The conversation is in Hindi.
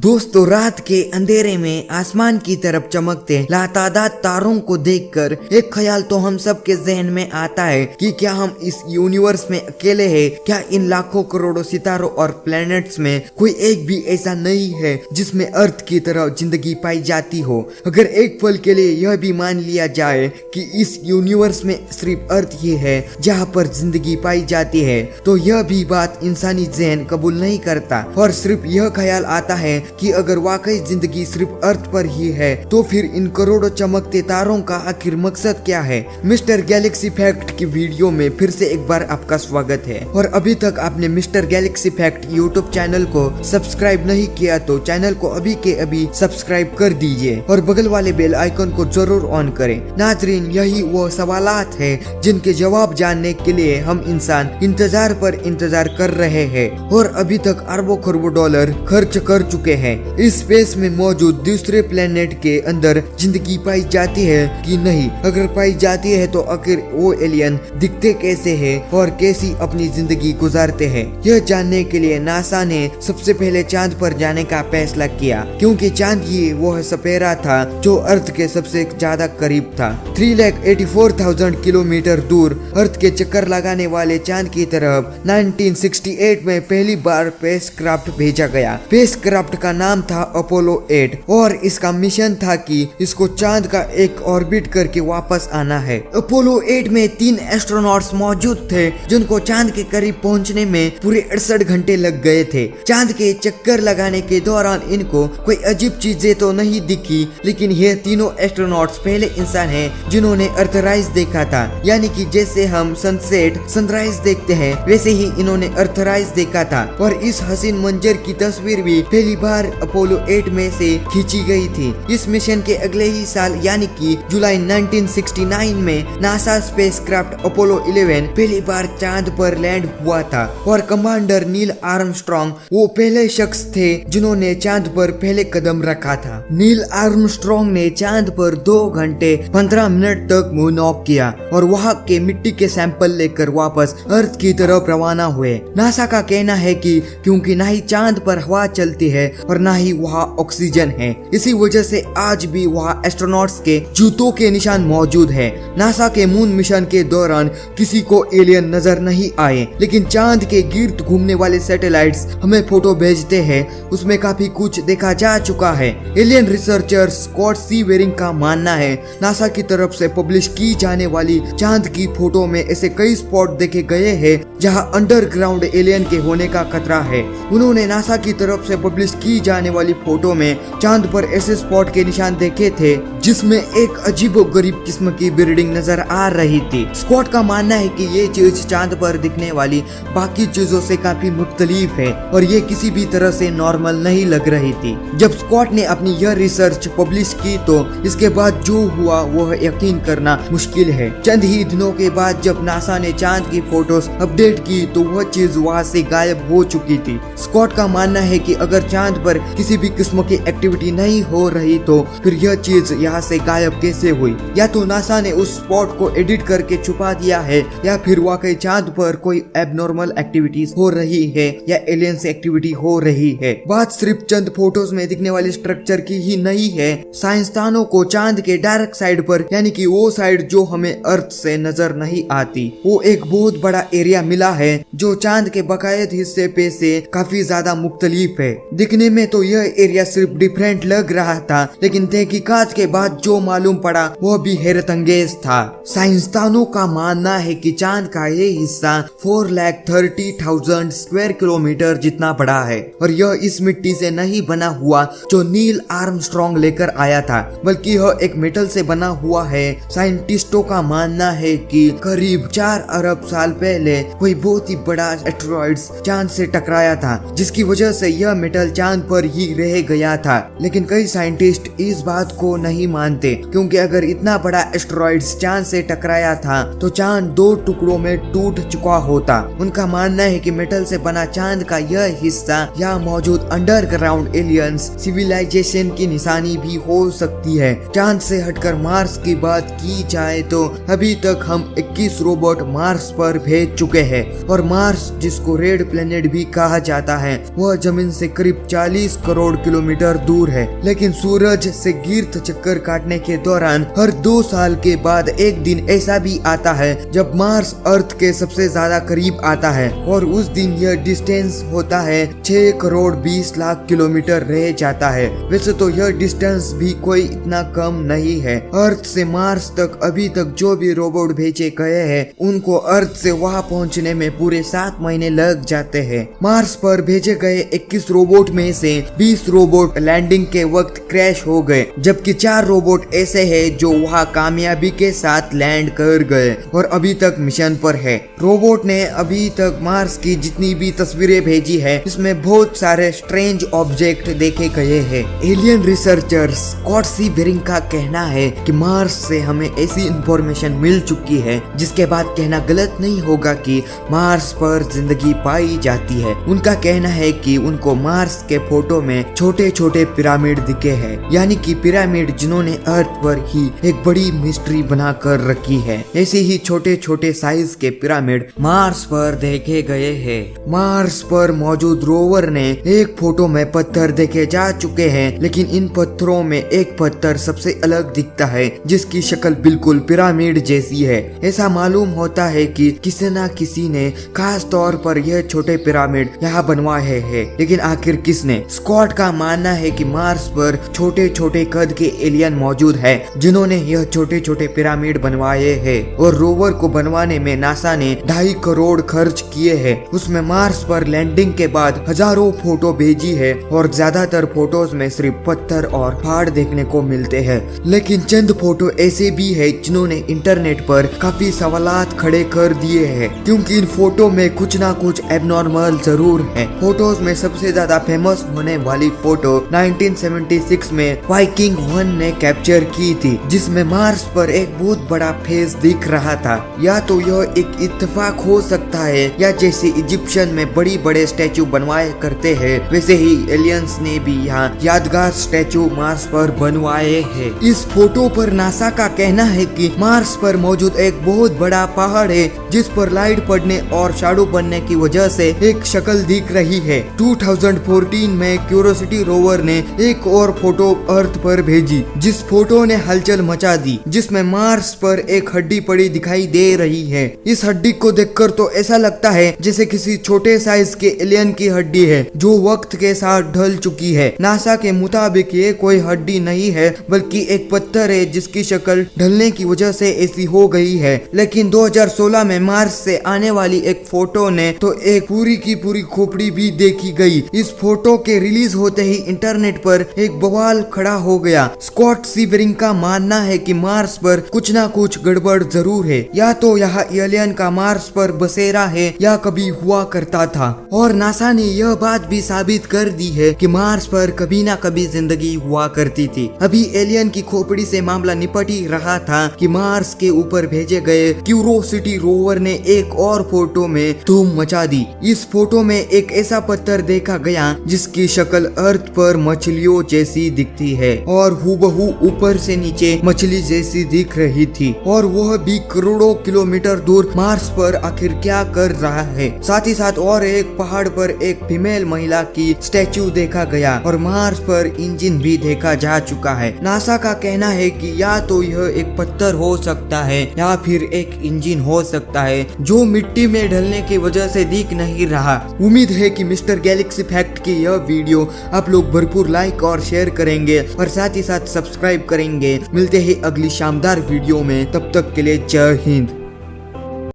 दोस्तों, रात के अंधेरे में आसमान की तरफ चमकते लातादाद तारों को देखकर एक ख्याल तो हम सब के जहन में आता है कि क्या हम इस यूनिवर्स में अकेले हैं? क्या इन लाखों करोड़ों सितारों और प्लैनेट्स में कोई एक भी ऐसा नहीं है जिसमें अर्थ की तरह जिंदगी पाई जाती हो? अगर एक पल के लिए यह भी मान लिया जाए कि इस यूनिवर्स में सिर्फ अर्थ ही है जहाँ पर जिंदगी पाई जाती है, तो यह भी बात इंसानी जहन कबूल नहीं करता और सिर्फ यह ख्याल आता है कि अगर वाकई जिंदगी सिर्फ अर्थ पर ही है तो फिर इन करोड़ों चमकते तारों का आखिर मकसद क्या है। मिस्टर गैलेक्सी फैक्ट की वीडियो में फिर से एक बार आपका स्वागत है। और अभी तक आपने mister Galaxy fact YouTube channel को सब्सक्राइब नहीं किया तो चैनल को अभी के अभी सब्सक्राइब कर दीजिए और बगल वाले बेल आइकन को जरूर ऑन करें। नाजरीन, यही वो सवालात है जिनके जवाब जानने के लिए हम इंसान इंतजार पर इंतजार कर रहे हैं और अभी तक अरबों खरबों डॉलर खर्च कर चुके हैं। इस स्पेस में मौजूद दूसरे प्लेनेट के अंदर जिंदगी पाई जाती है कि नहीं? अगर पाई जाती है तो आखिर वो एलियन दिखते कैसे हैं और कैसी अपनी जिंदगी गुजारते हैं? यह जानने के लिए नासा ने सबसे पहले चांद पर जाने का फैसला किया, क्योंकि चांद ही वह सपेरा था जो अर्थ के सबसे ज्यादा करीब था। 3,84,000 किलोमीटर दूर अर्थ के चक्कर लगाने वाले चांद की तरफ 1968 में पहली बार स्पेसक्राफ्ट भेजा गया। स्पेसक्राफ्ट का नाम था अपोलो 8 और इसका मिशन था कि इसको चांद का एक ऑर्बिट करके वापस आना है। अपोलो 8 में 3 एस्ट्रोनॉट्स मौजूद थे जिनको चांद के करीब पहुंचने में पूरे 68 घंटे लग गए थे। चांद के चक्कर लगाने के दौरान इनको कोई अजीब चीजें तो नहीं दिखी, लेकिन ये तीनों एस्ट्रोनॉट्स पहले इंसान हैं जिन्होंने अर्थराइज देखा था। यानी कि जैसे हम सनसेट सनराइज देखते हैं वैसे ही इन्होंने अर्थराइज देखा था। और इस हसीन मंजर की तस्वीर भी पहली बार अपोलो 8 में से खींची गई थी। इस मिशन के अगले ही साल यानी कि जुलाई 1969 में नासा स्पेसक्राफ्ट अपोलो 11 पहली बार चांद पर लैंड हुआ था और कमांडर नील आर्मस्ट्रॉन्ग वो पहले शख्स थे जिन्होंने चांद पर पहले कदम रखा था। नील आर्मस्ट्रॉन्ग ने चांद पर 2 घंटे 15 मिनट तक मून ऑफ किया और वहां के मिट्टी के सैंपल लेकर वापस अर्थ की तरफ रवाना हुए। नासा का कहना है कि क्योंकि ना ही चांद पर हवा चलती है और ना ही वहाँ ऑक्सीजन है, इसी वजह से आज भी वहाँ एस्ट्रोनॉट्स के जूतों के निशान मौजूद है। नासा के मून मिशन के दौरान किसी को एलियन नजर नहीं आए, लेकिन चांद के गिर्द घूमने वाले सैटेलाइट्स हमें फोटो भेजते हैं, उसमें काफी कुछ देखा जा चुका है। एलियन रिसर्चर स्कॉट सी वेरिंग का मानना है नासा की तरफ से पब्लिश की जाने वाली चांद की फोटो में ऐसे कई स्पॉट देखे गए हैं जहां अंडरग्राउंड एलियन के होने का खतरा है। उन्होंने नासा की तरफ से पब्लिश की जाने वाली फोटो में चांद पर ऐसे स्पॉट के निशान देखे थे जिसमें एक अजीबोगरीब किस्म की बिल्डिंग नजर आ रही थी। स्कॉट का मानना है कि ये चीज चांद पर दिखने वाली बाकी चीजों से काफी मुख्तलिफ है और ये किसी भी तरह से नॉर्मल नहीं लग रही थी। जब स्कॉट ने अपनी यह रिसर्च पब्लिश की तो इसके बाद जो हुआ वह यकीन करना मुश्किल है। चंद ही दिनों के बाद जब नासा ने चांद की फोटोज अपडेट की तो वह चीज वहाँ से गायब हो चुकी थी। स्कॉट का मानना है कि अगर चांद पर किसी भी किस्म की एक्टिविटी नहीं हो रही तो फिर यह चीज यहाँ से गायब कैसे हुई? या तो नासा ने उस स्पॉट को एडिट करके छुपा दिया है या फिर वाकई चांद पर कोई एबनॉर्मल एक्टिविटीज हो रही है या एलियंस एक्टिविटी हो रही है। बात सिर्फ चंद फोटोज में दिखने वाले स्ट्रक्चर की ही नहीं है। साइंसदानों को चांद के डार्क साइड पर, यानी कि वो साइड जो हमें अर्थ से नजर नहीं आती, वो एक बहुत बड़ा एरिया मिला है जो चांद के बकायद हिस्से पे से काफी ज्यादा मुख्तलिफ है। दिखने में तो यह एरिया सिर्फ डिफरेंट लग रहा था, लेकिन तहकीकात के बाद जो मालूम पड़ा वह भी हैरत अंगेज था। साइंसदानों का मानना है कि चांद का ये हिस्सा 4,30,000 स्क्वायर किलोमीटर जितना बड़ा है और यह इस मिट्टी से नहीं बना हुआ जो नील आर्मस्ट्रॉन्ग लेकर आया था, बल्कि यह एक मेटल से बना हुआ है। साइंटिस्टों का मानना है कि करीब 4 अरब साल पहले कोई बहुत ही बड़ा एस्टेरॉइड्स चांद से टकराया था, जिसकी वजह से यह मेटल चांद पर ही रह गया था। लेकिन कई साइंटिस्ट इस बात को नहीं मानते, क्योंकि अगर इतना बड़ा एस्टेरॉइड्स चांद से टकराया था तो चांद 2 टुकड़ों में टूट चुका होता। उनका मानना है कि मेटल से बना चांद का यह हिस्सा यहाँ मौजूद अंडरग्राउंड एलियंस सिविलाइजेशन की निशानी भी हो सकती है। चांद से हटकर मार्स की बात की जाए तो अभी तक हम 21 रोबोट मार्स पर भेज चुके हैं और मार्स, जिसको रेड प्लेनेट भी कहा जाता है, वह जमीन से करीब 40 40 करोड़ किलोमीटर दूर है, लेकिन सूरज से गिरत चक्कर काटने के दौरान हर 2 साल के बाद एक दिन ऐसा भी आता है जब मार्स अर्थ के सबसे ज्यादा करीब आता है, और उस दिन यह डिस्टेंस होता है 6 करोड़ 20 लाख किलोमीटर रह जाता है। वैसे तो यह डिस्टेंस भी कोई इतना कम नहीं है। अर्थ से मार्स तक अभी तक जो भी रोबोट भेजे गए हैं उनको अर्थ से वहां पहुंचने में पूरे 7 महीने लग जाते हैं। मार्स पर भेजे गए 21 रोबोट में से 20 रोबोट लैंडिंग के वक्त क्रैश हो गए, जबकि 4 रोबोट ऐसे हैं जो वहां कामयाबी के साथ लैंड कर गए और अभी तक मिशन पर है। रोबोट ने अभी तक मार्स की जितनी भी तस्वीरें भेजी है इसमें बहुत सारे स्ट्रेंज ऑब्जेक्ट देखे गए हैं। एलियन रिसर्चर स्कॉट सी बेरिंग का कहना है कि मार्स से हमें ऐसी इंफॉर्मेशन मिल चुकी है जिसके बाद कहना गलत नहीं होगा कि मार्स पर जिंदगी पाई जाती है। उनका कहना है कि उनको मार्स के फोटो में छोटे छोटे पिरामिड दिखे हैं, यानी कि पिरामिड जिन्होंने अर्थ पर ही एक बड़ी मिस्ट्री बना कर रखी है। ऐसे ही छोटे छोटे साइज के पिरामिड मार्स पर देखे गए हैं। मार्स पर मौजूद रोवर ने एक फोटो में पत्थर देखे जा चुके हैं, लेकिन इन पत्थरों में एक पत्थर सबसे अलग दिखता है जिसकी शक्ल बिल्कुल पिरामिड जैसी है। ऐसा मालूम होता है कि किसी न किसी ने खास तौर पर यह छोटे पिरामिड यहाँ बनवाए हैं, लेकिन आखिर किसने? स्कॉट का मानना है कि मार्स पर छोटे छोटे कद के एलियन मौजूद है जिन्होंने यह छोटे छोटे पिरामिड बनवाए हैं, और रोवर को बनवाने में नासा ने 2.5 करोड़ खर्च किए हैं। उसमें मार्स पर लैंडिंग के बाद हजारों फोटो भेजी है और ज्यादातर फोटोज में सिर्फ पत्थर और पहाड़ देखने को मिलते हैं, लेकिन चंद फोटो ऐसे भी है जिन्होंने इंटरनेट पर काफी सवालात खड़े कर दिए हैं, क्योंकि इन फोटो में कुछ ना कुछ एबनॉर्मल जरूर है। फोटोज में सबसे ज्यादा फेमस होने वाली फोटो 1976 में वाइकिंग 1 ने कैप्चर की थी, जिसमें मार्स पर एक बहुत बड़ा फेस दिख रहा था। या तो यह एक इत्तेफाक हो सकता है, या जैसे इजिप्शियन में बड़ी बड़े स्टैचू बनवाए करते हैं वैसे ही एलियंस ने भी यहाँ यादगार स्टैचू मार्स पर बनवाए हैं। इस फोटो पर नासा का कहना है कि मार्स पर मौजूद एक बहुत बड़ा पहाड़ है जिस पर लाइट पड़ने और शैडो बनने की वजह से एक शक्ल दिख रही है। 2014 में क्यूरियोसिटी रोवर ने एक और फोटो अर्थ पर भेजी, जिस फोटो ने हलचल मचा दी, जिसमें मार्स पर एक हड्डी पड़ी दिखाई दे रही है। इस हड्डी को देखकर तो ऐसा लगता है जैसे किसी छोटे साइज के एलियन की हड्डी है जो वक्त के साथ ढल चुकी है। नासा के मुताबिक ये कोई हड्डी नहीं है बल्कि एक पत्थर है जिसकी शक्ल ढलने की वजह से ऐसी हो गई है। लेकिन 2016 में मार्स से आने वाली एक फोटो ने तो एक पूरी की पूरी खोपड़ी भी देखी गई। इस फोटो के रिलीज होते ही इंटरनेट पर एक बवाल खड़ा हो गया। स्कॉट सी बेरिंग का मानना है कि मार्स पर कुछ ना कुछ गड़बड़ जरूर है, या तो यहाँ एलियन का मार्स पर बसेरा है या कभी हुआ करता था। और नासा ने यह बात भी साबित कर दी है कि मार्स पर कभी ना कभी जिंदगी हुआ करती थी। अभी एलियन की खोपड़ी से मामला निपट ही रहा था कि मार्स के ऊपर भेजे गए क्यूरियोसिटी रोवर ने एक और फोटो में धूम मचा दी। इस फोटो में एक ऐसा पत्थर देखा गया जिसकी शक्ल अर्थ पर मछलियों जैसी दिखती है और हूबहू ऊपर से नीचे मछली जैसी दिख रही थी, और वह भी करोड़ों किलोमीटर दूर मार्स पर आखिर क्या कर रहा है। साथ ही साथ और एक पहाड़ पर एक फीमेल महिला की स्टैचू देखा गया और मार्स पर इंजन भी देखा जा चुका है। नासा का कहना है कि या तो यह एक पत्थर हो सकता है या फिर एक इंजन हो सकता है जो मिट्टी में ढलने की वजह से दिख नहीं रहा। उम्मीद है कि मिस्टर गैलेक्सी फैक्ट की यह वीडियो आप लोग भरपूर लाइक और शेयर करेंगे और साथ ही साथ सब्सक्राइब करेंगे। मिलते हैं अगली शानदार वीडियो में, तब तक के लिए जय हिंद।